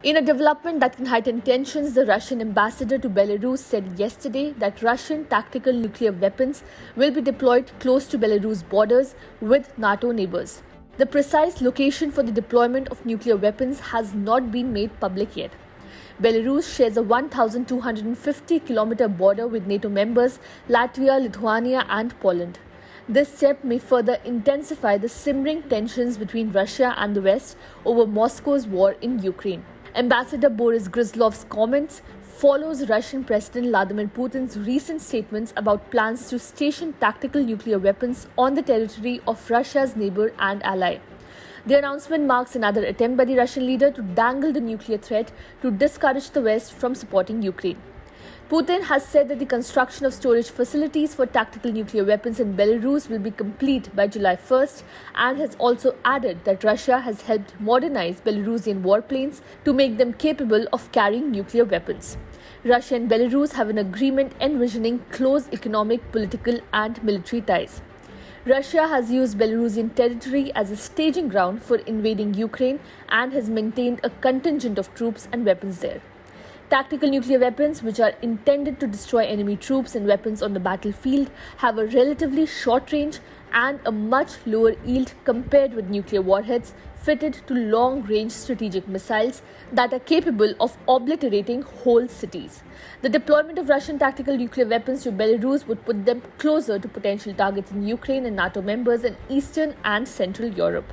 In a development that can heighten tensions, the Russian ambassador to Belarus said yesterday that Russian tactical nuclear weapons will be deployed close to Belarus borders with NATO neighbors. The precise location for the deployment of nuclear weapons has not been made public yet. Belarus shares a 1,250-kilometer border with NATO members Latvia, Lithuania and Poland. This step may further intensify the simmering tensions between Russia and the West over Moscow's war in Ukraine. Ambassador Boris Gryzlov's comments follows Russian President Vladimir Putin's recent statements about plans to station tactical nuclear weapons on the territory of Russia's neighbor and ally. The announcement marks another attempt by the Russian leader to dangle the nuclear threat to discourage the West from supporting Ukraine. Putin has said that the construction of storage facilities for tactical nuclear weapons in Belarus will be complete by July 1st and has also added that Russia has helped modernize Belarusian warplanes to make them capable of carrying nuclear weapons. Russia and Belarus have an agreement envisioning close economic, political and military ties. Russia has used Belarusian territory as a staging ground for invading Ukraine and has maintained a contingent of troops and weapons there. Tactical nuclear weapons, which are intended to destroy enemy troops and weapons on the battlefield, have a relatively short range and a much lower yield compared with nuclear warheads fitted to long-range strategic missiles that are capable of obliterating whole cities. The deployment of Russian tactical nuclear weapons to Belarus would put them closer to potential targets in Ukraine and NATO members in Eastern and Central Europe.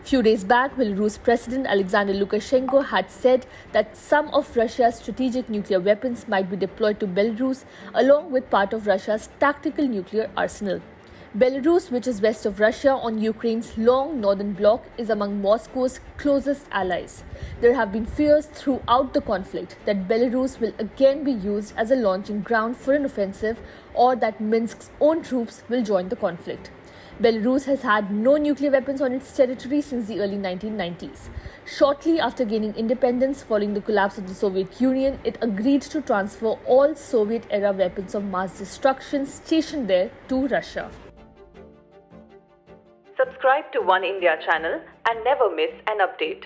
Few days back, Belarus President Alexander Lukashenko had said that some of Russia's strategic nuclear weapons might be deployed to Belarus along with part of Russia's tactical nuclear arsenal. Belarus, which is west of Russia on Ukraine's long northern bloc, is among Moscow's closest allies. There have been fears throughout the conflict that Belarus will again be used as a launching ground for an offensive or that Minsk's own troops will join the conflict. Belarus has had no nuclear weapons on its territory since the early 1990s. Shortly after gaining independence following the collapse of the Soviet Union, it agreed to transfer all Soviet-era weapons of mass destruction stationed there to Russia. Subscribe to Oneindia channel and never miss an update.